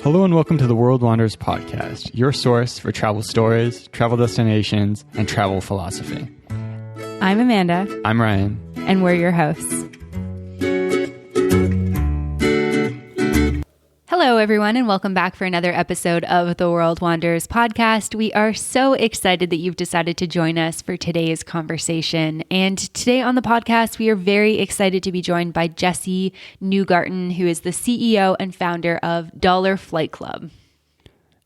Hello and welcome to the World Wanders podcast, your source for travel stories, travel destinations, and travel philosophy. I'm Amanda. I'm Ryan. And we're your hosts. Hello, everyone, and welcome back for another episode of the World Wanders podcast. We are so excited that you've decided to join us for today's conversation. And today on the podcast, we are very excited to be joined by Jesse Neugarten, who is the CEO and founder of Flight Club.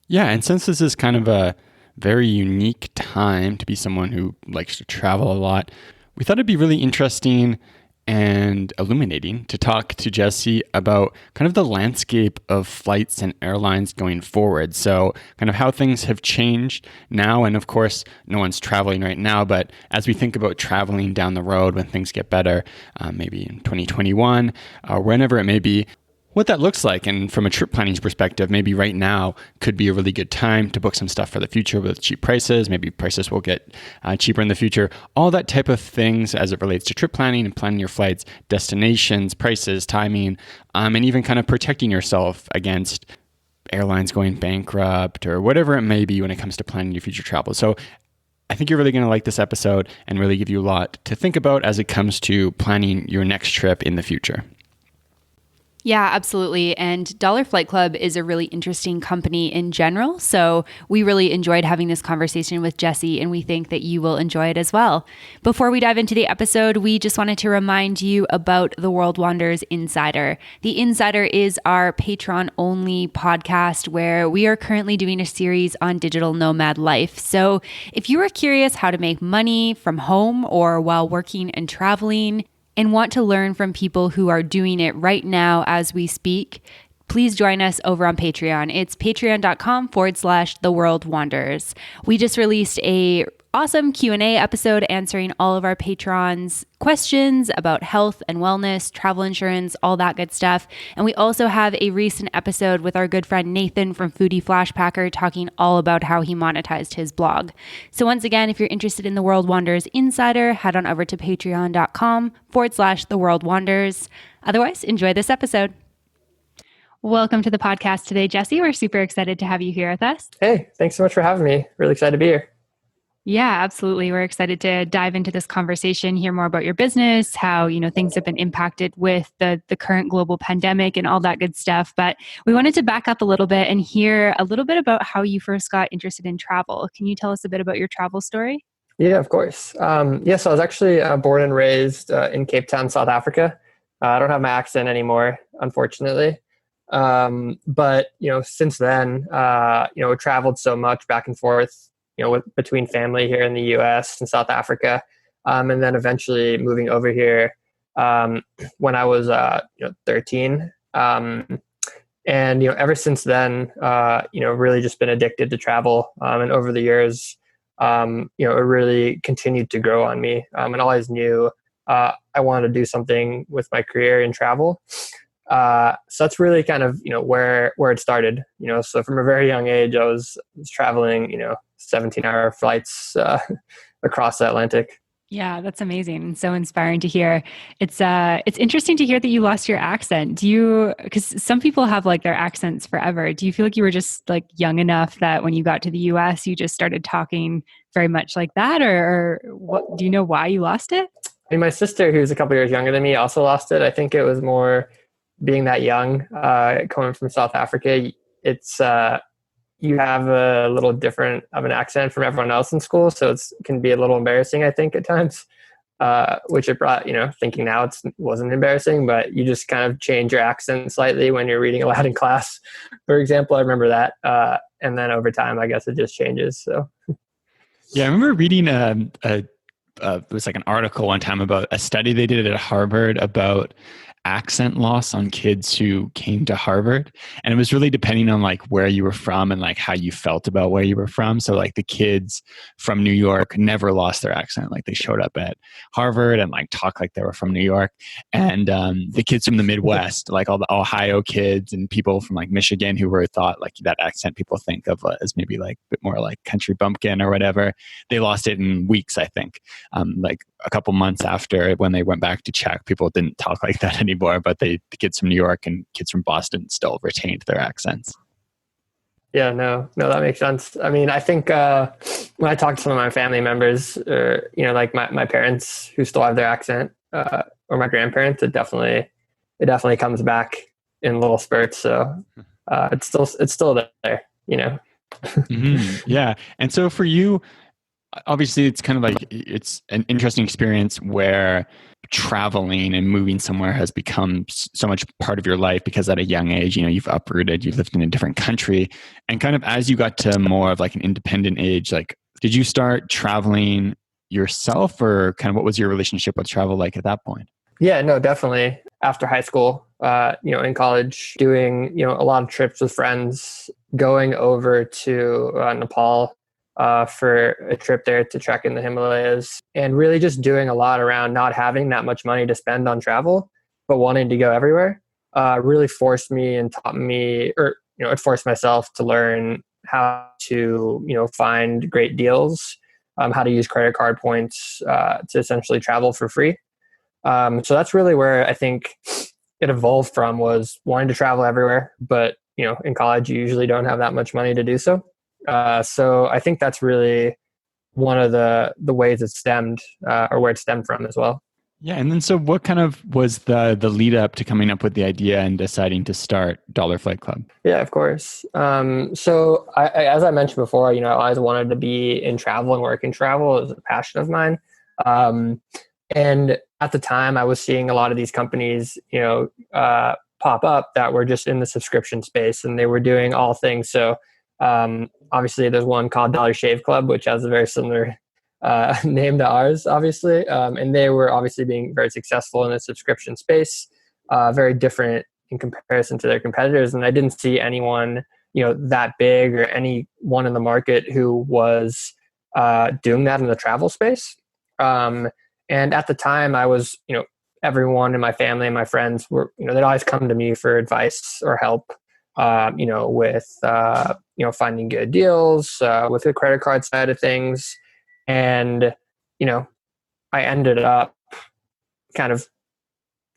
Yeah, and since this is kind of a very unique time to be someone who likes to travel a lot, we thought it'd be really interesting and illuminating to talk to Jesse about kind of the landscape of flights and airlines going forward. So kind of how things have changed now. And of course, no one's traveling right now, but as we think about traveling down the road when things get better, maybe in 2021 or whenever it may be, what that looks like. And from a trip planning perspective, maybe right now could be a really good time to book some stuff for the future with cheap prices. Maybe prices will get cheaper in the future. All that type of things as it relates to trip planning and planning your flights, destinations, prices, timing, and even kind of protecting yourself against airlines going bankrupt or whatever it may be when it comes to planning your future travel. So I think you're really going to like this episode and really give you a lot to think about as it comes to planning your next trip in the future. Yeah, absolutely. And Flight Club is a really interesting company in general. So we really enjoyed having this conversation with Jesse, and we think that you will enjoy it as well. Before we dive into the episode, we just wanted to remind you about the World Wanders Insider. The Insider is our Patreon-only podcast where we are currently doing a series on digital nomad life. So if you are curious how to make money from home or while working and traveling, and want to learn from people who are doing it right now as we speak, please join us over on Patreon. It's patreon.com/The World Wanders. We just released a awesome Q&A episode answering all of our patrons' questions about health and wellness, travel insurance, all that good stuff. And we also have a recent episode with our good friend Nathan from Foodie Flashpacker talking all about how he monetized his blog. So once again, if you're interested in the World Wanders Insider, head on over to patreon.com/The World Wanders. Otherwise, enjoy this episode. Welcome to the podcast today, Jesse. We're super excited to have you here with us. Hey, thanks so much for having me. Really excited to be here. Yeah, absolutely. We're excited to dive into this conversation, hear more about your business, how, things have been impacted with the current global pandemic and all that good stuff. But we wanted to back up a little bit and hear a little bit about how you first got interested in travel. Can you tell us a bit about your travel story? Yeah, of course. So I was actually born and raised in Cape Town, South Africa. I don't have my accent anymore, unfortunately. But since then, traveled so much back and forth, between family here in the US and South Africa, and then eventually moving over here when I was 13. And ever since then, really just been addicted to travel. And over the years, it really continued to grow on me. And always knew I wanted to do something with my career in travel. So that's really kind of, where it started, so from a very young age, I was traveling, 17-hour flights across the Atlantic. Yeah, that's amazing. And so inspiring to hear. It's interesting to hear that you lost your accent. Because some people have like their accents forever. Do you feel like you were just like young enough that when you got to the US, you just started talking very much like that? Or what, do you know why you lost it? I mean, my sister, who's a couple years younger than me, also lost it. I think it was more being that young, coming from South Africa, it's you have a little different of an accent from everyone else in school, so it can be a little embarrassing, I think, at times. Which it brought, thinking now it wasn't embarrassing, but you just kind of change your accent slightly when you're reading aloud in class, for example. I remember that, and then over time, I guess it just changes. So, yeah, I remember reading it was like an article one time about a study they did at Harvard about accent loss on kids who came to Harvard. And it was really depending on like where you were from and like how you felt about where you were from. So like the kids from New York never lost their accent. Like they showed up at Harvard and like talked like they were from New York. And the kids from the Midwest, like all the Ohio kids and people from like Michigan who were thought like that accent people think of as maybe like a bit more like country bumpkin or whatever, they lost it in weeks, I think. Like a couple months after, when they went back to check, people didn't talk like that anymore, but the kids from New York and kids from Boston still retained their accents. Yeah, no, that makes sense. I mean, I think when I talk to some of my family members, or like my parents who still have their accent, or my grandparents, it definitely comes back in little spurts. So it's still there. Yeah. And so for you, obviously it's kind of like it's an interesting experience where traveling and moving somewhere has become so much part of your life because at a young age, you've uprooted, you've lived in a different country. And kind of as you got to more of like an independent age, like did you start traveling yourself, or kind of what was your relationship with travel like at that point? Yeah, no, definitely. After high school, in college, doing a lot of trips with friends, going over to Nepal for a trip there to trek in the Himalayas, and really just doing a lot around not having that much money to spend on travel, but wanting to go everywhere. Really forced me and taught me, or it forced myself to learn how to find great deals, how to use credit card points to essentially travel for free. So that's really where I think it evolved from, was wanting to travel everywhere. But, in college, you usually don't have that much money to do so. So I think that's really one of the ways it stemmed, or where it stemmed from as well. Yeah. And then so what kind of was the lead up to coming up with the idea and deciding to start Dollar Flight Club? Yeah, of course. So as I mentioned before, I always wanted to be in travel and work in travel. It was a passion of mine. Um, And at the time, I was seeing a lot of these companies, pop up that were just in the subscription space, and they were doing all things. So obviously, there's one called Dollar Shave Club, which has a very similar name to ours, obviously. And they were obviously being very successful in the subscription space, very different in comparison to their competitors. And I didn't see anyone, that big, or anyone in the market who was doing that in the travel space. And at the time, I was, everyone in my family and my friends were, they'd always come to me for advice or help, with, finding good deals, with the credit card side of things. And, I ended up kind of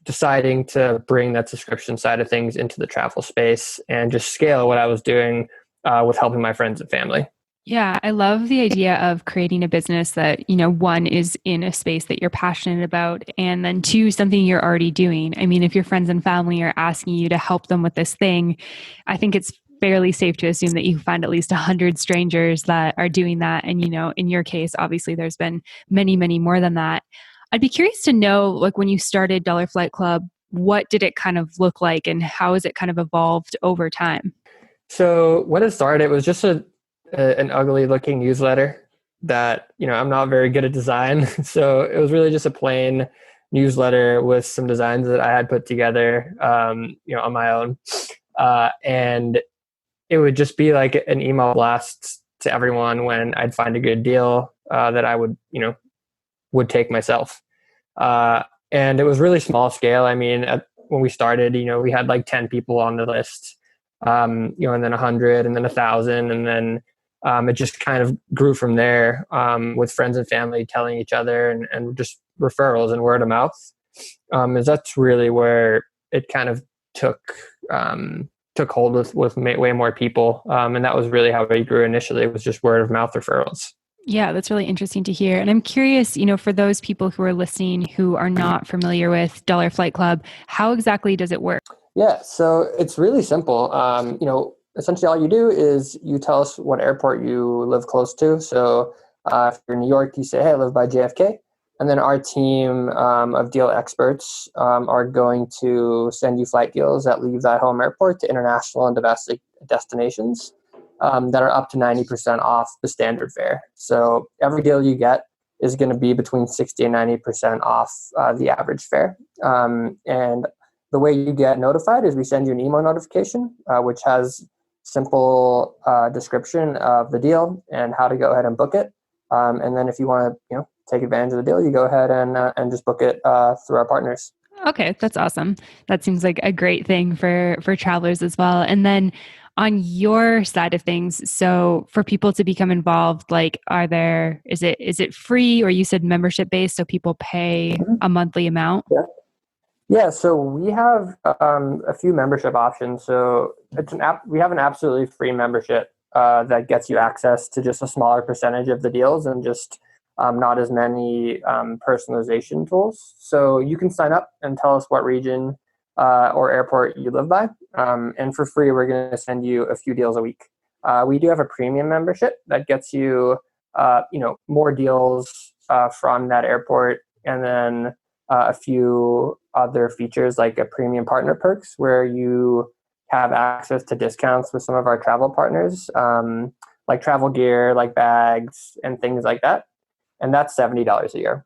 deciding to bring that subscription side of things into the travel space and just scale what I was doing with helping my friends and family. Yeah, I love the idea of creating a business that, one is in a space that you're passionate about, and then two, something you're already doing. I mean, if your friends and family are asking you to help them with this thing, I think it's fairly safe to assume that you find at least 100 strangers that are doing that. And, in your case, obviously there's been many, many more than that. I'd be curious to know, like when you started Dollar Flight Club, what did it kind of look like and how has it kind of evolved over time? So when it started, it was just an ugly looking newsletter that, I'm not very good at design. So it was really just a plain newsletter with some designs that I had put together, on my own. And it would just be like an email blast to everyone when I'd find a good deal that I would take myself. And it was really small scale. I mean, when we started, we had like 10 people on the list, and then 100, and then 1,000, and then it just kind of grew from there, with friends and family telling each other, and just referrals and word of mouth. Is that's really where it kind of took hold with way more people, and that was really how it grew initially. It was just word of mouth referrals. Yeah, that's really interesting to hear. And I'm curious, for those people who are listening who are not familiar with Dollar Flight Club, how exactly does it work? Yeah, so it's really simple. Essentially all you do is you tell us what airport you live close to. So if you're in New York, you say, hey, I live by JFK. And then our team of deal experts are going to send you flight deals that leave that home airport to international and domestic destinations that are up to 90% off the standard fare. So every deal you get is going to be between 60 and 90% off the average fare. And the way you get notified is we send you an email notification, which has simple description of the deal and how to go ahead and book it. And then if you want to, take advantage of the deal, you go ahead and just book it through our partners. Okay, that's awesome. That seems like a great thing for travelers as well. And then on your side of things, so for people to become involved, like is it free, or you said membership based, so people pay a monthly amount? Yeah. Yeah, so we have a few membership options. So it's an app. We have an absolutely free membership that gets you access to just a smaller percentage of the deals and just not as many personalization tools. So you can sign up and tell us what region or airport you live by, and for free, we're going to send you a few deals a week. We do have a premium membership that gets you, more deals from that airport, and then a few other features like a premium partner perks where you have access to discounts with some of our travel partners, like travel gear, like bags, and things like that. And that's $70 a year.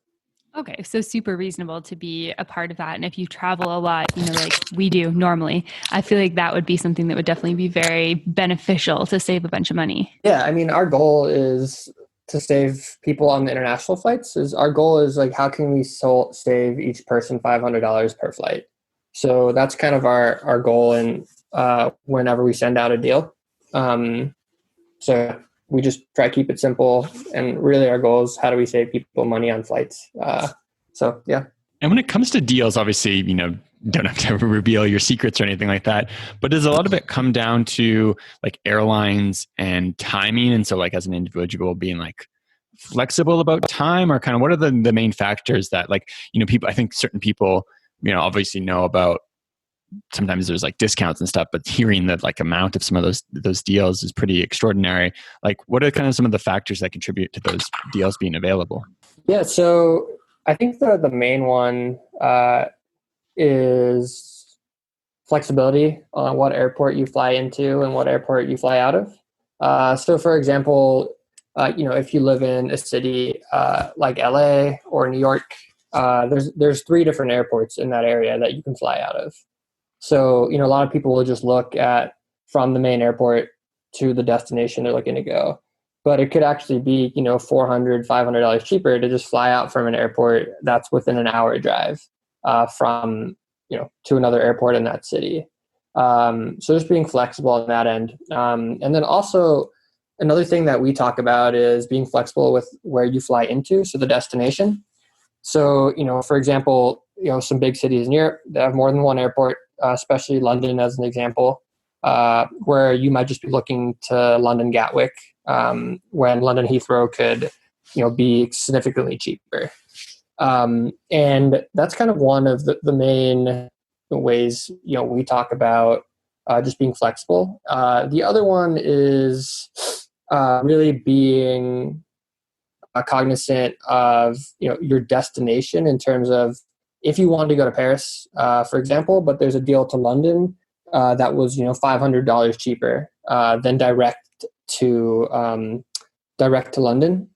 Okay, so super reasonable to be a part of that. And if you travel a lot, like we do normally, I feel like that would be something that would definitely be very beneficial to save a bunch of money. Yeah, I mean, our goal is to save people on the international flights. Our goal is like, how can we save each person $500 per flight? So that's kind of our goal, and whenever we send out a deal. So we just try to keep it simple, and really our goal is how do we save people money on flights. So yeah. And when it comes to deals, obviously, don't have to reveal your secrets or anything like that, but does a lot of it come down to like airlines and timing? And so like as an individual being like flexible about time, or kind of what are the main factors that like, people, I think certain people, obviously know about, sometimes there's like discounts and stuff, but hearing that like amount of some of those deals is pretty extraordinary. Like what are kind of some of the factors that contribute to those deals being available? Yeah. So I think the main one is flexibility on what airport you fly into and what airport you fly out of. So for example, if you live in a city like LA or New York, there's 3 different airports in that area that you can fly out of. So, a lot of people will just look at from the main airport to the destination they're looking to go. But it could actually be, $400, $500 cheaper to just fly out from an airport that's within an hour drive from, to another airport in that city. So just being flexible on that end. And then also another thing that we talk about is being flexible with where you fly into, so the destination. So, for example, some big cities in Europe that have more than one airport, especially London as an example, where you might just be looking to London Gatwick when London Heathrow could, be significantly cheaper. And that's kind of one of the main ways, we talk about just being flexible. The other one is really being cognizant of your destination in terms of if you wanted to go to Paris, for example, but there's a deal to London that was $500 cheaper than direct to London.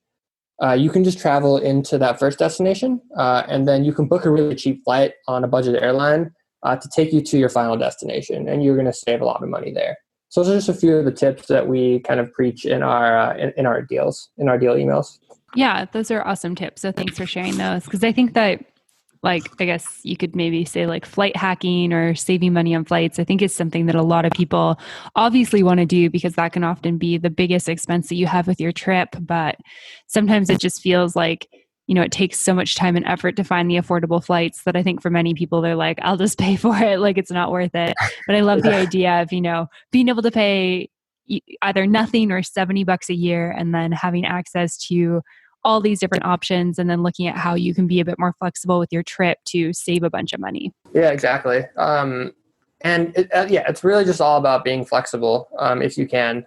You can just travel into that first destination, and then you can book a really cheap flight on a budget airline to take you to your final destination, and you're going to save a lot of money there. So those are just a few of the tips that we kind of preach in our deal emails. Yeah, those are awesome tips. So thanks for sharing those. Because I think that, I guess you could maybe say like flight hacking or saving money on flights, I think is something that a lot of people obviously want to do because that can often be the biggest expense that you have with your trip. But sometimes it just feels like, it takes so much time and effort to find the affordable flights that I think for many people, they're like, I'll just pay for it. Like it's not worth it. But I love the idea of, being able to pay either nothing or $70 a year and then having access to all these different options and then looking at how you can be a bit more flexible with your trip to save a bunch of money. Yeah, exactly. And it's really just all about being flexible if you can.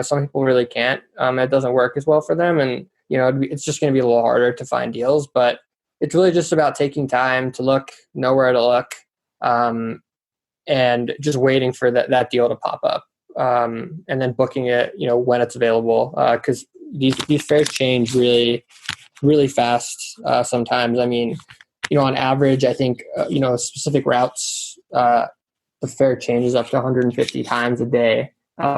Some people really can't. It doesn't work as well for them. And, it's just going to be a little harder to find deals. But it's really just about taking time to look, know where to look, and just waiting for that deal to pop up. And then booking it, when it's available. Because these fares change really, really fast sometimes. I mean, on average, I think, specific routes, the fare changes up to 150 times a day,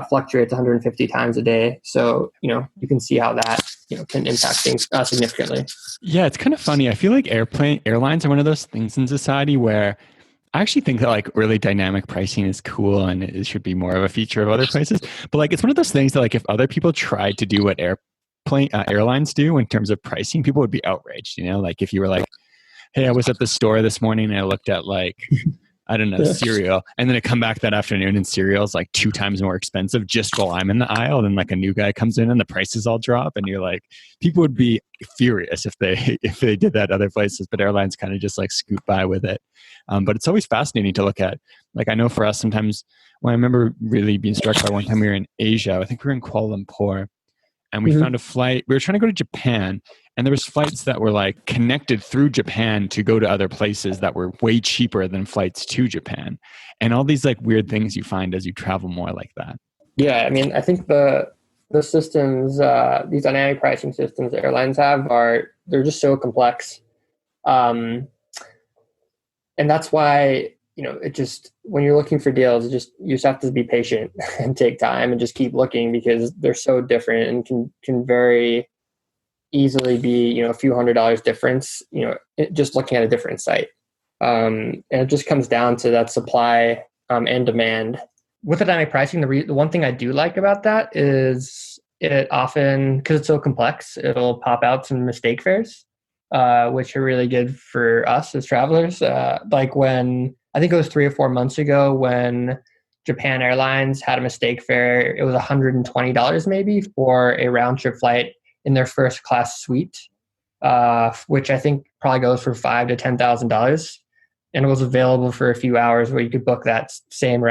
fluctuates 150 times a day. So, you can see how that, can impact things significantly. Yeah, it's kind of funny. I feel like airlines are one of those things in society where I actually think that like really dynamic pricing is cool and it should be more of a feature of other places. But like, it's one of those things that like if other people tried to do what airlines do in terms of pricing, people would be outraged. Like if you were like, hey, I was at the store this morning and I looked at like I don't know, cereal. And then I come back that afternoon and cereal is like 2 times more expensive just while I'm in the aisle. Then like a new guy comes in and the prices all drop. And you're like, people would be furious if they did that other places, but airlines kind of just like scoot by with it. But it's always fascinating to look at. Like I know for us sometimes, when I remember really being struck by one time we were in Asia, I think we were in Kuala Lumpur, and we found a flight. We were trying to go to Japan, and there was flights that were like connected through Japan to go to other places that were way cheaper than flights to Japan. And all these like weird things you find as you travel more like that. Yeah, I mean, I think the systems, these dynamic pricing systems that airlines have they're just so complex. And that's why, it just, when you're looking for deals, you just have to be patient and take time and just keep looking, because they're so different and can very easily be, a few $100s difference, just looking at a different site. And it just comes down to that supply and demand. With the dynamic pricing, the one thing I do like about that is it often, because it's so complex, it'll pop out some mistake fares, which are really good for us as travelers. Like when, I think it was 3 or 4 months ago, when Japan Airlines had a mistake fare, it was $120 maybe for a round trip flight in their first class suite, which I think probably goes for $5,000 to $10,000. And it was available for a few hours, where you could book that same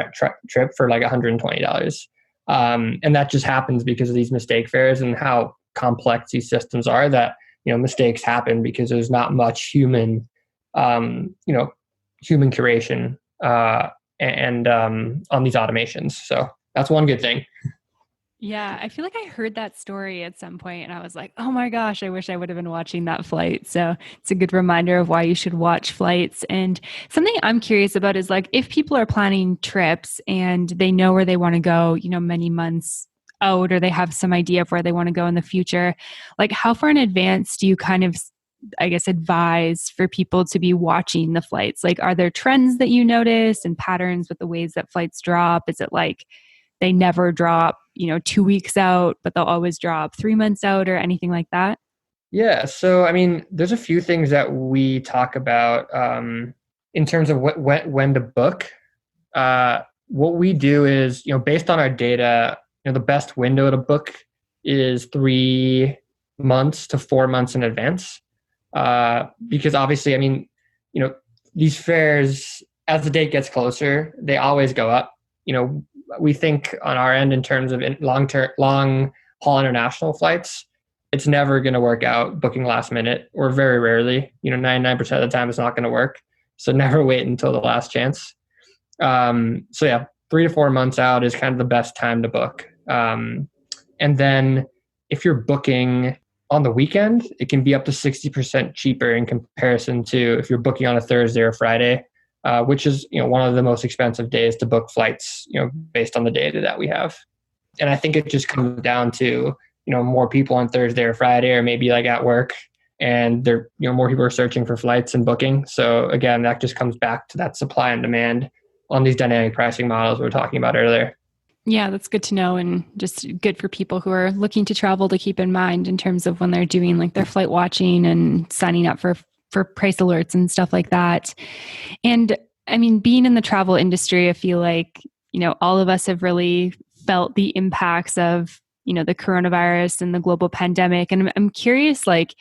trip for like $120. And that just happens because of these mistake fares and how complex these systems are, that, mistakes happen because there's not much human curation and on these automations. So that's one good thing. Yeah, I feel like I heard that story at some point and I was like, oh my gosh, I wish I would have been watching that flight. So it's a good reminder of why you should watch flights. And something I'm curious about is like, if people are planning trips and they know where they want to go, many months out, or they have some idea of where they want to go in the future, like how far in advance do you kind of, I guess, advise for people to be watching the flights? Like, are there trends that you notice and patterns with the ways that flights drop? Is it like they never drop, 2 weeks out, but they'll always drop 3 months out, or anything like that? Yeah. So, I mean, there's a few things that we talk about in terms of when to book. What we do is, based on our data, the best window to book is 3 months to 4 months in advance. Because obviously, I mean, these fares, as the date gets closer, they always go up. We think on our end, in terms of long haul international flights, it's never going to work out booking last minute, or very rarely. 99% of the time it's not going to work. So never wait until the last chance. So yeah, 3 to 4 months out is kind of the best time to book. And then if you're booking on the weekend, it can be up to 60% cheaper in comparison to if you're booking on a Thursday or Friday, which is, one of the most expensive days to book flights, based on the data that we have. And I think it just comes down to, more people on Thursday or Friday, or maybe like at work, and there, more people are searching for flights and booking. So again, that just comes back to that supply and demand on these dynamic pricing models we were talking about earlier. Yeah, that's good to know, and just good for people who are looking to travel to keep in mind in terms of when they're doing like their flight watching and signing up for price alerts and stuff like that. And I mean, being in the travel industry, I feel like, all of us have really felt the impacts of, the coronavirus and the global pandemic. And I'm curious, like,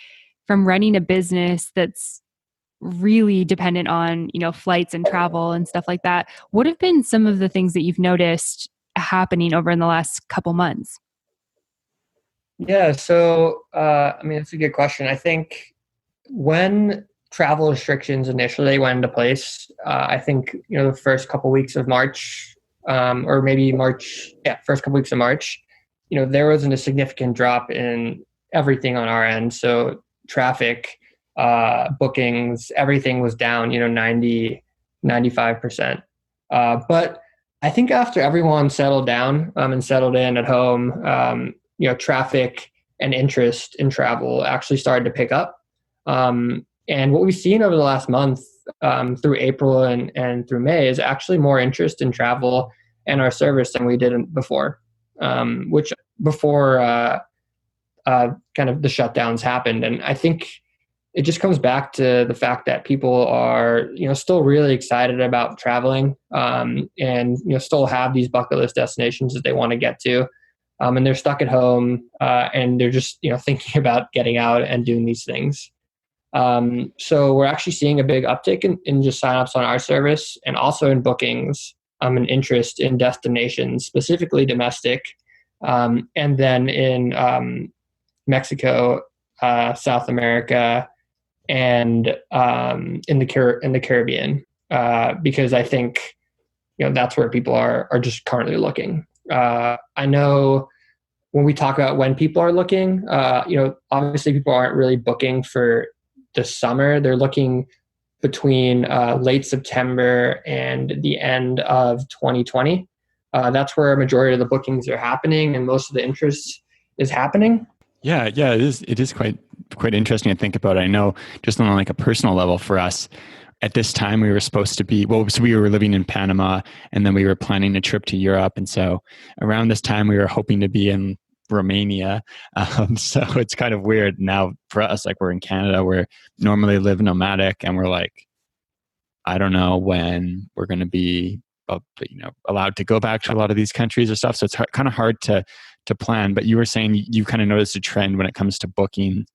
from running a business that's really dependent on, flights and travel and stuff like that, what have been some of the things that you've noticed happening over in the last couple months? Yeah. So, I mean, it's a good question. I think when travel restrictions initially went into place, I think, the first couple weeks of March, or maybe March, first couple weeks of March, there wasn't a significant drop in everything on our end. So traffic, bookings, everything was down, 90, 95%. But I think after everyone settled down and settled in at home, traffic and interest in travel actually started to pick up. And what we've seen over the last month, through April and through May, is actually more interest in travel and our service than we did before, which before kind of the shutdowns happened. And I think it just comes back to the fact that people are, still really excited about traveling, and, still have these bucket list destinations that they want to get to. And they're stuck at home, and they're just, thinking about getting out and doing these things. So we're actually seeing a big uptick in just signups on our service, and also in bookings, and interest in destinations, specifically domestic, and then in Mexico, South America, and in the Caribbean, because I think that's where people are just currently looking. I know when we talk about when people are looking, obviously people aren't really booking for the summer. They're looking between late September and the end of 2020. That's where a majority of the bookings are happening, and most of the interest is happening. Yeah, it is quite interesting to think about. I know just on like a personal level for us, at this time we were supposed to be, so we were living in Panama, and then we were planning a trip to Europe. And so around this time we were hoping to be in Romania. So it's kind of weird now for us, like we're in Canada, we're normally live nomadic, and we're like, I don't know when we're going to be allowed to go back to a lot of these countries or stuff. So it's kind of hard to plan. But you were saying you kind of noticed a trend when it comes to booking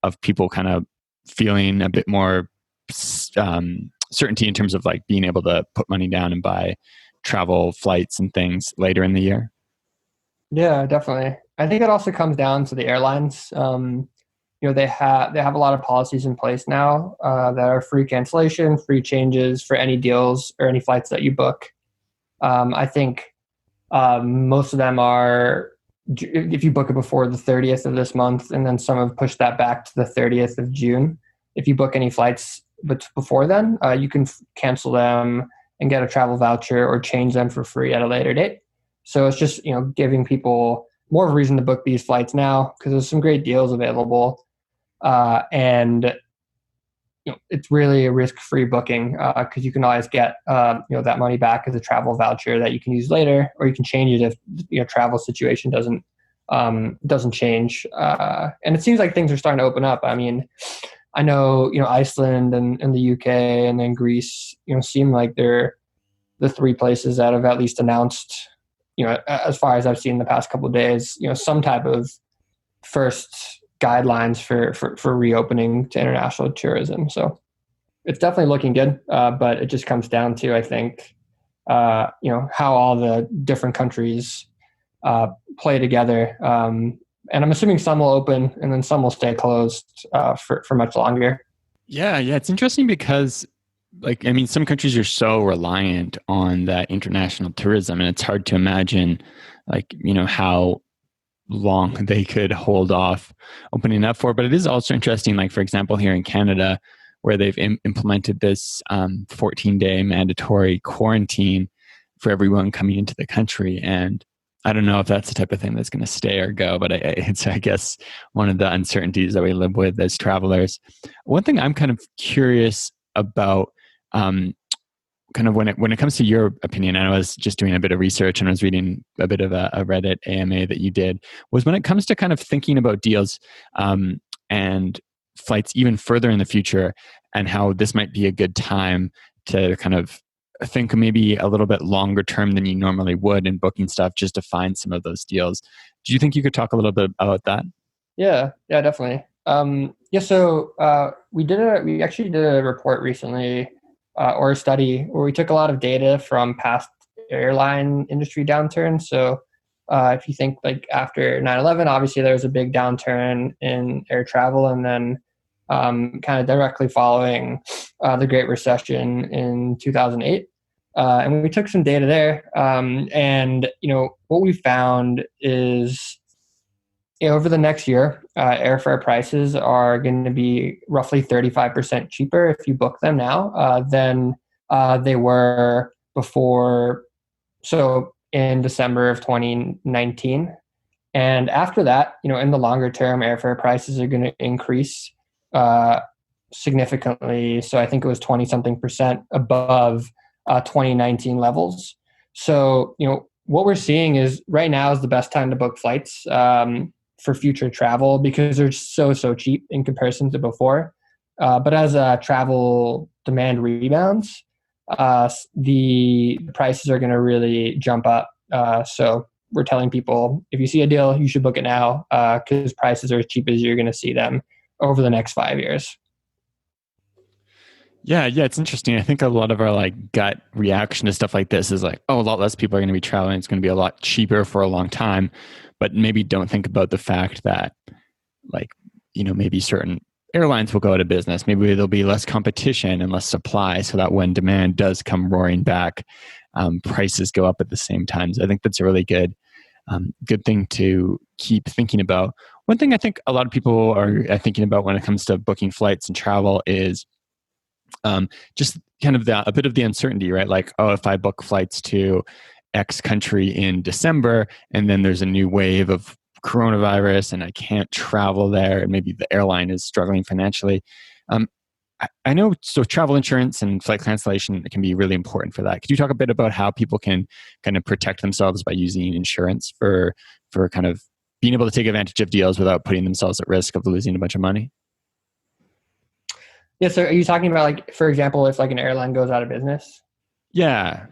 of people kind of feeling a bit more certainty in terms of like being able to put money down and buy travel flights and things later in the year. Yeah, definitely. I think it also comes down to the airlines. They have a lot of policies in place now that are free cancellation, free changes for any deals or any flights that you book. I think most of them are, if you book it before the 30th of this month, and then some have pushed that back to the 30th of June. If you book any flights before then, you can cancel them and get a travel voucher or change them for free at a later date. So it's just, giving people more of a reason to book these flights now, because there's some great deals available. And it's really a risk-free booking, because you can always get that money back as a travel voucher that you can use later, or you can change it if travel situation doesn't change. And it seems like things are starting to open up. I mean, I know Iceland and the UK and then Greece seem like they're the three places that have at least announced, as far as I've seen the past couple of days, some type of first guidelines for reopening to international tourism. So it's definitely looking good, but it just comes down to, I think, how all the different countries play together. And I'm assuming some will open and then some will stay closed for much longer. Yeah. It's interesting because, some countries are so reliant on that international tourism, and it's hard to imagine, how long they could hold off opening up for. But it is also interesting, like, for example, here in Canada, where they've implemented this 14-day mandatory quarantine for everyone coming into the country. And I don't know if that's the type of thing that's going to stay or go, but it's, I guess, one of the uncertainties that we live with as travelers. One thing I'm kind of curious about, kind of when it comes to your opinion, and I was just doing a bit of research and I was reading a bit of a Reddit AMA that you did, was when it comes to kind of thinking about deals and flights even further in the future, and how this might be a good time to kind of think maybe a little bit longer term than you normally would in booking stuff, just to find some of those deals. Do you think you could talk a little bit about that? Yeah, definitely. So we actually did a report recently, or a study where we took a lot of data from past airline industry downturns. So if you think like after 9/11, obviously there was a big downturn in air travel, and then kind of directly following the Great Recession in 2008. And we took some data there. And what we found is, over the next year, airfare prices are going to be roughly 35% cheaper if you book them now than they were before. So in December of 2019. And after that, in the longer term, airfare prices are going to increase significantly. So I think it was 20-something% above 2019 levels. So, what we're seeing is right now is the best time to book flights for future travel, because they're so cheap in comparison to before. But as travel demand rebounds, the prices are going to really jump up. So we're telling people, if you see a deal, you should book it now, because prices are as cheap as you're going to see them over the next 5 years. Yeah, it's interesting. I think a lot of our like gut reaction to stuff like this is like, oh, a lot less people are going to be traveling. It's going to be a lot cheaper for a long time, but maybe don't think about the fact that, like, maybe certain airlines will go out of business. Maybe there'll be less competition and less supply, so that when demand does come roaring back, prices go up at the same time. So I think that's a really good thing to keep thinking about. One thing I think a lot of people are thinking about when it comes to booking flights and travel is just kind of a bit of the uncertainty, right? Like, oh, if I book flights to X country in December and then there's a new wave of coronavirus and I can't travel there, and maybe the airline is struggling financially. I know, so travel insurance and flight cancellation can be really important for that. Could you talk a bit about how people can kind of protect themselves by using insurance for kind of being able to take advantage of deals without putting themselves at risk of losing a bunch of money? Yeah. So are you talking about, like, for example, if like an airline goes out of business? Yeah.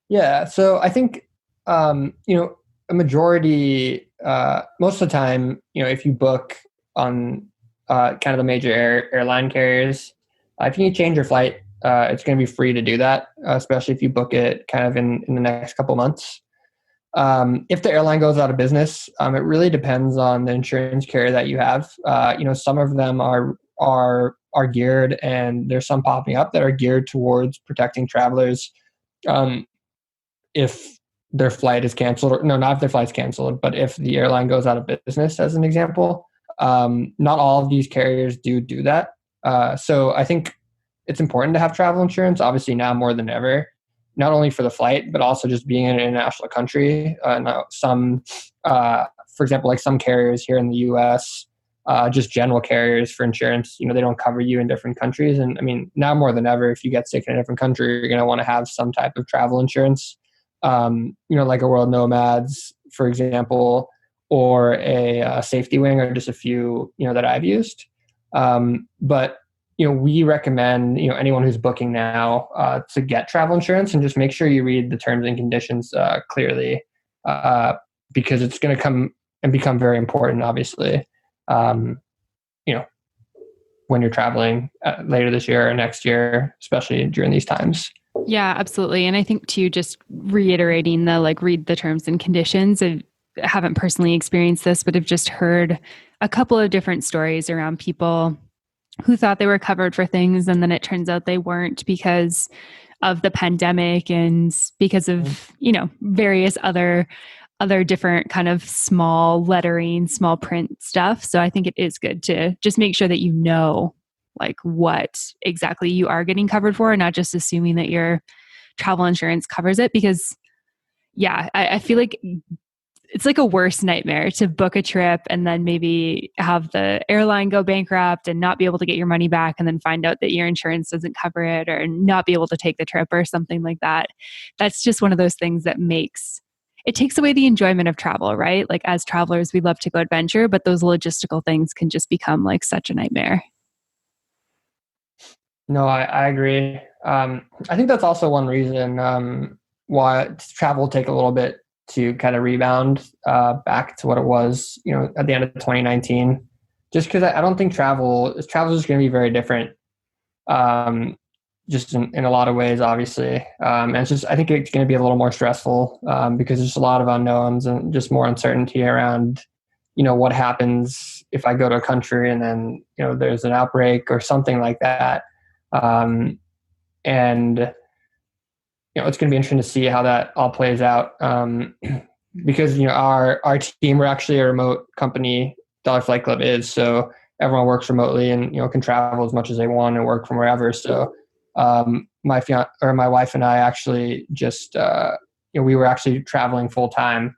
Yeah. So I think, a majority, most of the time, if you book on kind of the major airline carriers, if you need to change your flight, it's going to be free to do that, especially if you book it kind of in the next couple months. If the airline goes out of business, it really depends on the insurance carrier that you have. Some of them are geared, and there's some popping up that are geared towards protecting travelers if their flight is canceled, or no, not if their flight's canceled, but if the airline goes out of business, as an example. Not all of these carriers do that. So I think it's important to have travel insurance, obviously now more than ever, not only for the flight, but also just being in an international country. Now for example, like some carriers here in the US, just general carriers for insurance, they don't cover you in different countries. And I mean, now more than ever, if you get sick in a different country, you're going to want to have some type of travel insurance, like a World Nomads, for example, or a safety wing, or just a few, that I've used. But we recommend, anyone who's booking now, to get travel insurance, and just make sure you read the terms and conditions clearly, because it's going to come and become very important, obviously, when you're traveling later this year or next year, especially during these times. Yeah, absolutely. And I think too, just reiterating the read the terms and conditions. I haven't personally experienced this, but I've just heard a couple of different stories around people who thought they were covered for things, and then it turns out they weren't because of the pandemic and because of, various other different kind of small lettering, small print stuff. So I think it is good to just make sure that like what exactly you are getting covered for, and not just assuming that your travel insurance covers it. Because I feel like it's like a worse nightmare to book a trip and then maybe have the airline go bankrupt and not be able to get your money back, and then find out that your insurance doesn't cover it, or not be able to take the trip or something like that. That's just one of those things that takes away the enjoyment of travel, right? Like, as travelers, we love to go adventure, but those logistical things can just become like such a nightmare. No, I agree. I think that's also one reason why travel will take a little bit to kind of rebound back to what it was, at the end of 2019. Just because I don't think travel is just going to be very different, just in a lot of ways, obviously. And it's just, I think it's going to be a little more stressful because there's a lot of unknowns and just more uncertainty around, what happens if I go to a country and then, there's an outbreak or something like that. And it's going to be interesting to see how that all plays out. Because, our team, we're actually a remote company, Dollar Flight Club is, so everyone works remotely and, can travel as much as they want and work from wherever. So, my wife and I actually just, we were actually traveling full time,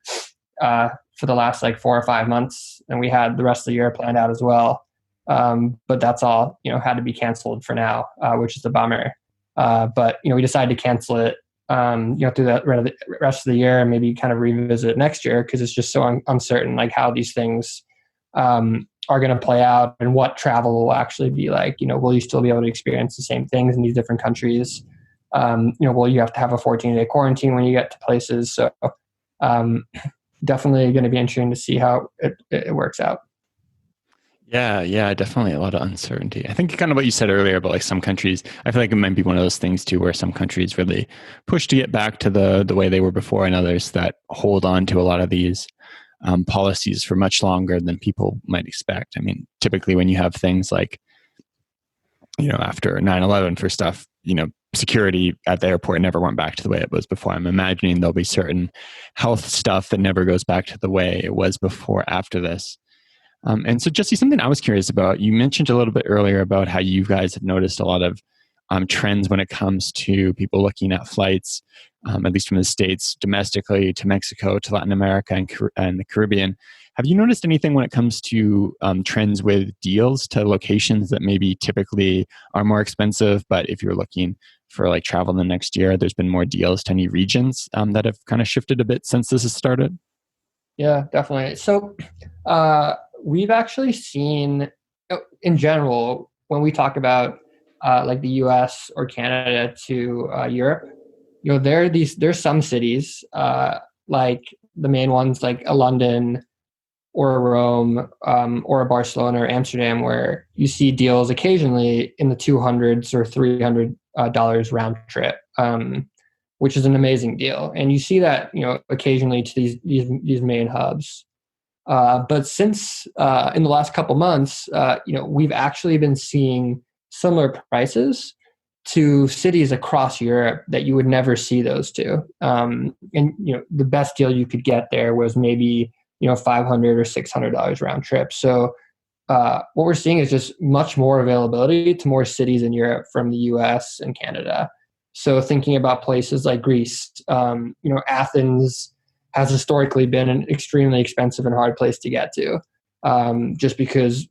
for the last 4 or 5 months, and we had the rest of the year planned out as well. But that's all, had to be canceled for now, which is a bummer. But, we decided to cancel it, through the rest of the year, and maybe kind of revisit it next year, because it's just so uncertain, how these things are going to play out, and what travel will actually be like. Will you still be able to experience the same things in these different countries? Will you have to have a 14-day quarantine when you get to places? So definitely going to be interesting to see how it works out. Yeah, definitely a lot of uncertainty. I think kind of what you said earlier about like some countries, I feel like it might be one of those things too, where some countries really push to get back to the way they were before, and others that hold on to a lot of these policies for much longer than people might expect. I mean, typically when you have things like, after 9/11 for stuff, security at the airport never went back to the way it was before. I'm imagining there'll be certain health stuff that never goes back to the way it was before after this. And so, Jesse, something I was curious about, you mentioned a little bit earlier about how you guys have noticed a lot of trends when it comes to people looking at flights, at least from the States, domestically to Mexico, to Latin America and the Caribbean. Have you noticed anything when it comes to trends with deals to locations that maybe typically are more expensive, but if you're looking for like travel in the next year, there's been more deals to any regions that have kind of shifted a bit since this has started? Yeah, definitely. So we've actually seen, in general, when we talk about like the US or Canada to Europe, there's some cities like the main ones like a London or a Rome or a Barcelona or Amsterdam, where you see deals occasionally in the 200s or $300 round trip, which is an amazing deal. And you see that occasionally to these main hubs. But since in the last couple months, we've actually been seeing similar prices to cities across Europe that you would never see those to. And the best deal you could get there was maybe $500 or $600 round trip. So what we're seeing is just much more availability to more cities in Europe from the US and Canada. So thinking about places like Greece, Athens has historically been an extremely expensive and hard place to get to, just because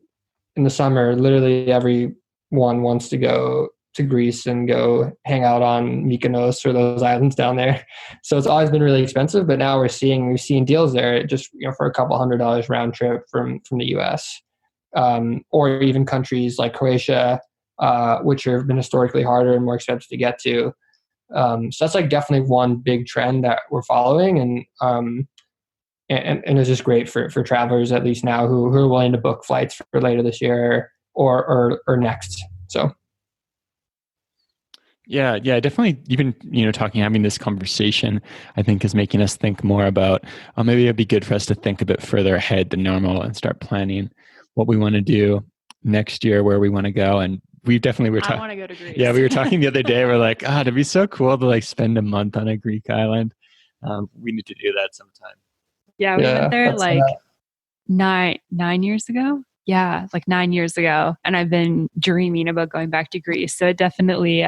in the summer, literally everyone wants to go to Greece and go hang out on Mykonos or those islands down there. So it's always been really expensive, but now we've seen deals there just for a couple $100 round trip from the US, or even countries like Croatia, which have been historically harder and more expensive to get to. So that's like definitely one big trend that we're following, and it's just great for travelers, at least now, who are willing to book flights for later this year or next. So. Yeah, definitely. Even having this conversation, I think, is making us think more about maybe it'd be good for us to think a bit further ahead than normal and start planning what we want to do next year, where we want to go. And we definitely were talking. I want to go to Greece. Yeah, we were talking the other day. We're like, it'd be so cool to like spend a month on a Greek island. We need to do that sometime. Yeah, we went there like 9 years ago. Yeah, like 9 years ago. And I've been dreaming about going back to Greece. So it definitely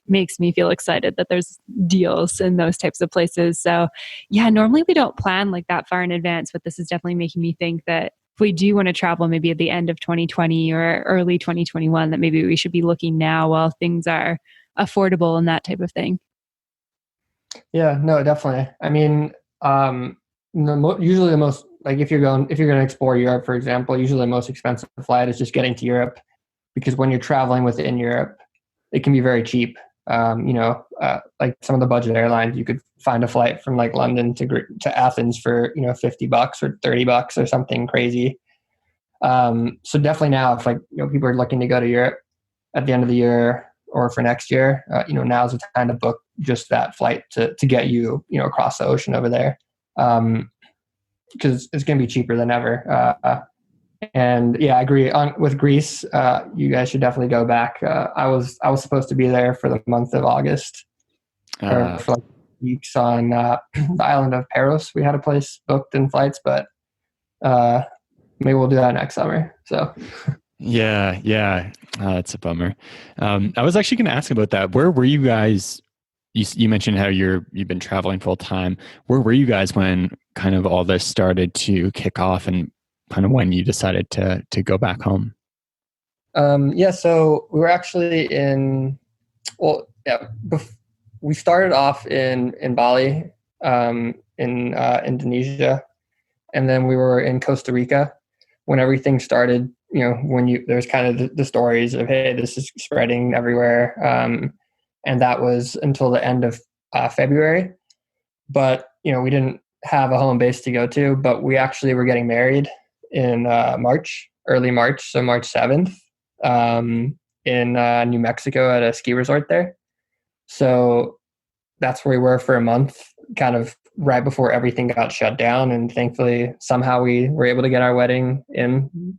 makes me feel excited that there's deals in those types of places. So yeah, normally we don't plan like that far in advance, but this is definitely making me think that if we do want to travel maybe at the end of 2020 or early 2021, that maybe we should be looking now while things are affordable and that type of thing. Yeah, no, definitely. I mean, usually the most, like if you're going to explore Europe, for example, usually the most expensive flight is just getting to Europe, because when you're traveling within Europe, it can be very cheap. Like some of the budget airlines, you could find a flight from like London to Athens for $50 or $30 or something crazy. So definitely now, if people are looking to go to Europe at the end of the year or for next year, now's the time to book just that flight to get you across the ocean over there. Because it's going to be cheaper than ever. And yeah, I agree with Greece. You guys should definitely go back. I was supposed to be there for the month of August, or for like weeks on the island of Paros. We had a place booked and flights, but maybe we'll do that next summer. So. Yeah, that's a bummer. I was actually going to ask about that. Where were you guys? You mentioned how you've been traveling full time. Where were you guys when kind of all this started to kick off, and kind of when you decided to go back home? So we were actually we started off in Bali, in Indonesia, and then we were in Costa Rica. when everything started, there's kind of the stories of, hey, this is spreading everywhere. And that was until the end of February. But, we didn't have a home base to go to, but we actually were getting married in March, early March, so March 7th, in New Mexico at a ski resort there. So that's where we were for a month, kind of right before everything got shut down. And thankfully, somehow we were able to get our wedding in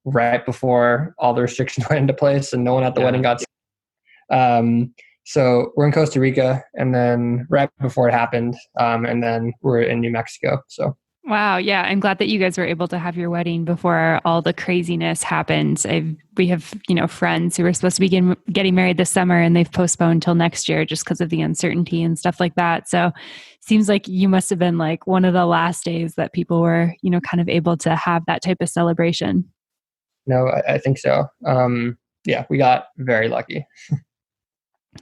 right before all the restrictions went into place and no one at the wedding got sick. So we're in Costa Rica, and then right before it happened, and then we're in New Mexico. So. Wow. Yeah. I'm glad that you guys were able to have your wedding before all the craziness happened. We have, friends who were supposed to be getting married this summer, and they've postponed till next year just because of the uncertainty and stuff like that. So seems like you must have been like one of the last days that people were, kind of able to have that type of celebration. No, I think so. Yeah, we got very lucky.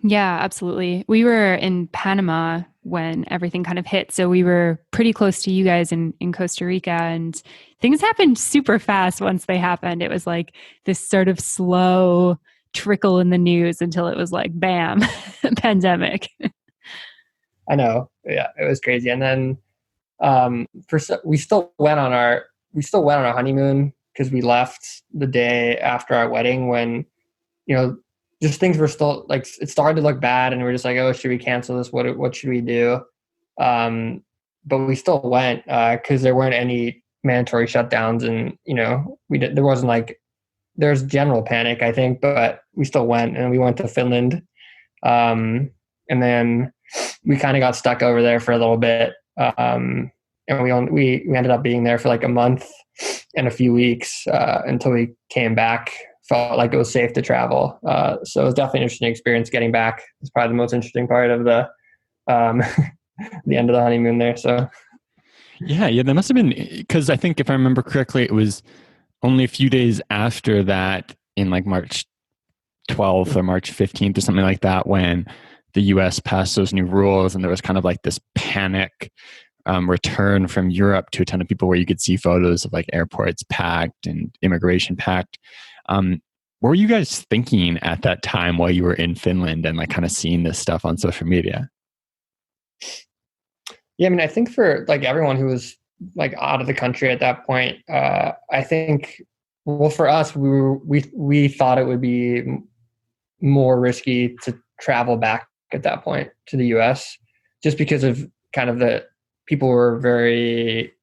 Yeah, absolutely. We were in Panama when everything kind of hit. So we were pretty close to you guys in Costa Rica, and things happened super fast once they happened. It was like this sort of slow trickle in the news until it was like, bam, pandemic. I know. Yeah, it was crazy. And then we still went on our honeymoon because we left the day after our wedding when, just things were still like, it started to look bad, and we're just like, oh, should we cancel this? What should we do? But we still went because there weren't any mandatory shutdowns, and there wasn't like, there's general panic, I think, but we still went, and we went to Finland, and then we kind of got stuck over there for a little bit, and we ended up being there for like a month and a few weeks until we came back. Felt like it was safe to travel. So it was definitely an interesting experience getting back. It's probably the most interesting part of the the end of the honeymoon there. So yeah, that must have been, because I think if I remember correctly, it was only a few days after that, in like March 12th or March 15th or something like that, when the US passed those new rules, and there was kind of like this panic return from Europe to a ton of people, where you could see photos of like airports packed and immigration packed. What were you guys thinking at that time while you were in Finland and like kind of seeing this stuff on social media? Yeah, I mean, I think for like everyone who was like out of the country at that point, I think, well, for us, we thought it would be more risky to travel back at that point to the US, just because of kind of the people were very,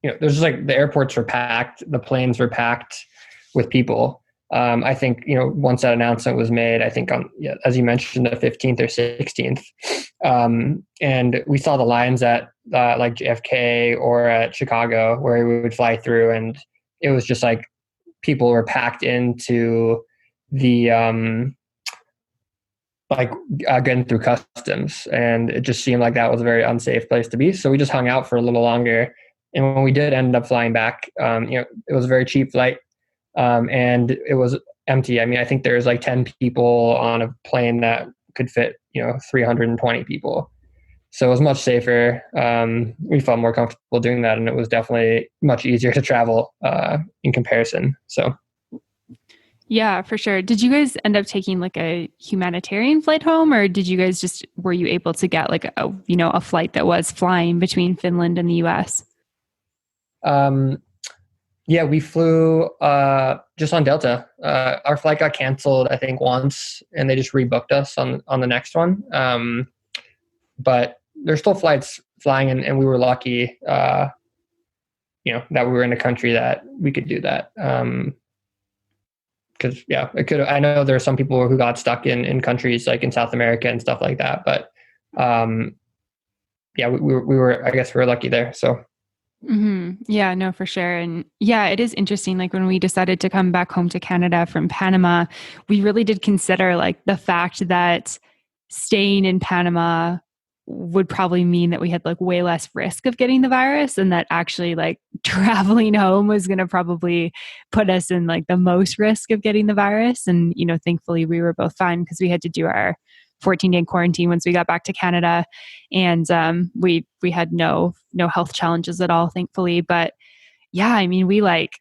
there's just like the airports were packed, the planes were packed with people. I think, once that announcement was made, I think as you mentioned, the 15th or 16th, and we saw the lines at like JFK or at Chicago where we would fly through, and it was just like people were packed into the getting through customs, and it just seemed like that was a very unsafe place to be. So we just hung out for a little longer, and when we did end up flying back, it was a very cheap flight. And it was empty. I mean, I think there's like 10 people on a plane that could fit, 320 people. So it was much safer. We felt more comfortable doing that, and it was definitely much easier to travel in comparison. So. Yeah, for sure. Did you guys end up taking like a humanitarian flight home, or were you able to get like a flight that was flying between Finland and the US? Yeah, we flew just on Delta. Our flight got canceled, I think, once, and they just rebooked us on the next one. But there's still flights flying, and we were lucky, that we were in a country that we could do that. Because it could. I know there are some people who got stuck in countries like in South America and stuff like that. But we were. I guess we were lucky there. So. Mm-hmm. Yeah, no, for sure. And yeah, it is interesting. Like when we decided to come back home to Canada from Panama, we really did consider like the fact that staying in Panama would probably mean that we had like way less risk of getting the virus, and that actually like traveling home was going to probably put us in like the most risk of getting the virus. And, thankfully we were both fine because we had to do our 14-day quarantine once we got back to Canada, and we had no health challenges at all, thankfully. But yeah, I mean, we like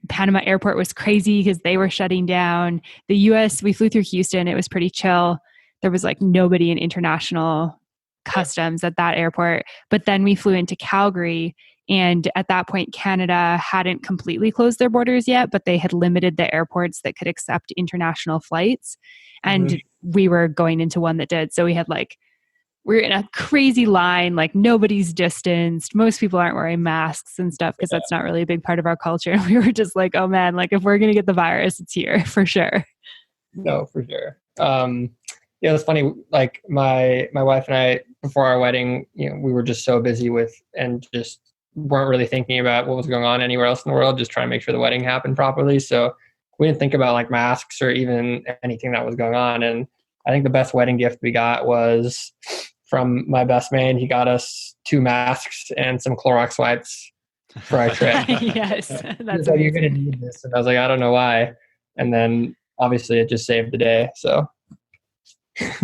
Panama airport was crazy because they were shutting down. The US, we flew through Houston. It was pretty chill. There was like nobody in international customs at that airport. But then we flew into Calgary. And at that point, Canada hadn't completely closed their borders yet, but they had limited the airports that could accept international flights. And we were going into one that did. So we had we're in a crazy line, like nobody's distanced. Most people aren't wearing masks and stuff because that's not really a big part of our culture. And we were just like, oh man, like if we're going to get the virus, it's here for sure. No, for sure. Yeah, it's funny. Like my wife and I, before our wedding, we were just so busy with and just weren't really thinking about what was going on anywhere else in the world, just trying to make sure the wedding happened properly. So we didn't think about like masks or even anything that was going on. And I think the best wedding gift we got was from my best man. He got us 2 masks and some Clorox wipes for our trip. Yes. That's like, you're going to need this. And I was like, I don't know why. And then obviously it just saved the day. So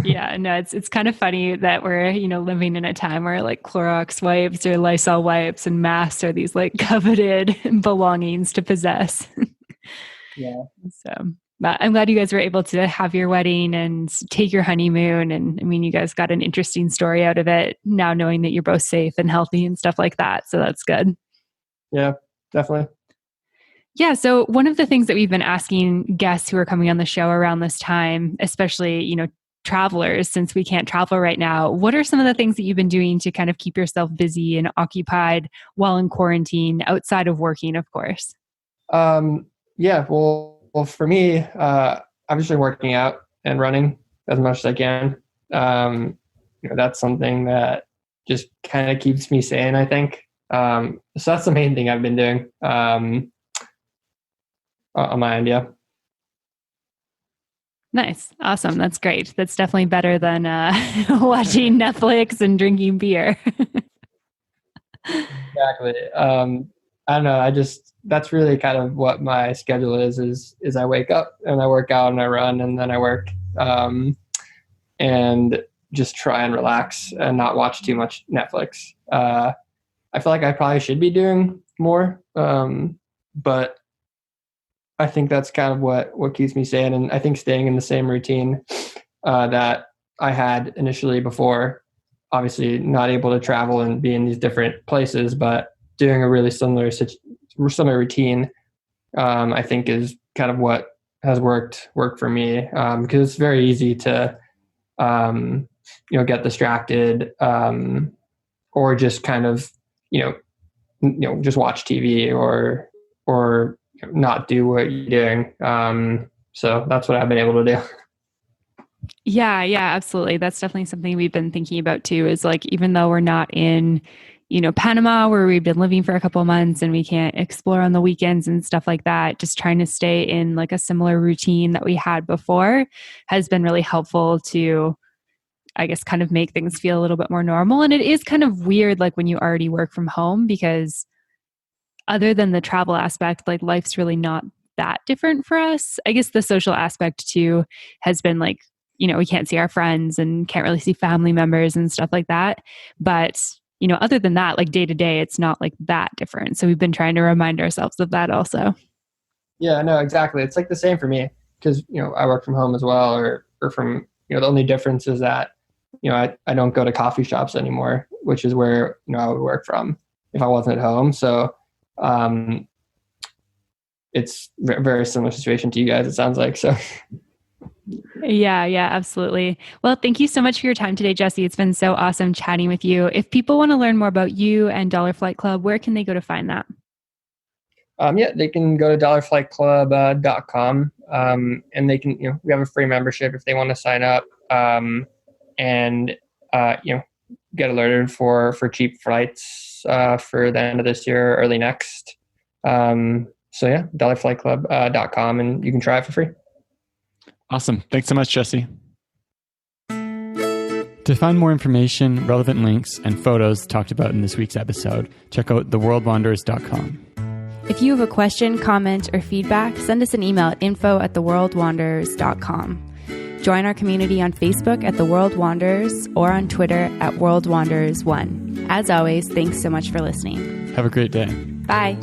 yeah, no, it's kind of funny that we're, living in a time where like Clorox wipes or Lysol wipes and masks are these like coveted belongings to possess. Yeah. So, but I'm glad you guys were able to have your wedding and take your honeymoon. And I mean, you guys got an interesting story out of it now, knowing that you're both safe and healthy and stuff like that. So that's good. Yeah, definitely. Yeah. So one of the things that we've been asking guests who are coming on the show around this time, especially, travelers, since we can't travel right now, what are some of the things that you've been doing to kind of keep yourself busy and occupied while in quarantine outside of working, of course? Yeah, well, for me, I'm just working out and running as much as I can. That's something that just kind of keeps me sane, I think. So that's the main thing I've been doing on my end, yeah. Nice. Awesome. That's great. That's definitely better than watching Netflix and drinking beer. Exactly. I don't know. That's really kind of what my schedule is I wake up and I work out and I run and then I work, and just try and relax and not watch too much Netflix. I feel like I probably should be doing more, but I think that's kind of what keeps me sane. And I think staying in the same routine that I had initially before, obviously not able to travel and be in these different places, but doing a really similar routine, I think is kind of what has worked for me, because it's very easy to, get distracted, or just kind of, just watch TV or not do what you're doing. So that's what I've been able to do. Yeah, absolutely. That's definitely something we've been thinking about too, is like, even though we're not in, Panama, where we've been living for a couple of months and we can't explore on the weekends and stuff like that, just trying to stay in like a similar routine that we had before has been really helpful to, I guess, kind of make things feel a little bit more normal. And it is kind of weird, like when you already work from home, because other than the travel aspect, like life's really not that different for us. I guess the social aspect too has been like, we can't see our friends and can't really see family members and stuff like that. But, other than that, like day to day, it's not like that different. So we've been trying to remind ourselves of that also. Yeah, no, exactly. It's like the same for me because, I work from home as well, or from, the only difference is that, I don't go to coffee shops anymore, which is where, I would work from if I wasn't at home. So, it's a very similar situation to you guys, it sounds like. So yeah, absolutely. Well, thank you so much for your time today, Jesse. It's been so awesome chatting with you. If people want to learn more about you and Dollar Flight Club, where can they go to find that? They can go to dollarflightclub.com, and they can, we have a free membership if they want to sign up, and get alerted for cheap flights for the end of this year, early next. So yeah, dollarflightclub.com, and you can try it for free. Awesome. Thanks so much, Jesse. To find more information, relevant links, and photos talked about in this week's episode, check out theworldwanderers.com. If you have a question, comment, or feedback, send us an email at info@theworldwanderers.com. Join our community on Facebook at The World Wanderers or on Twitter at World Wanderers 1. As always, thanks so much for listening. Have a great day. Bye.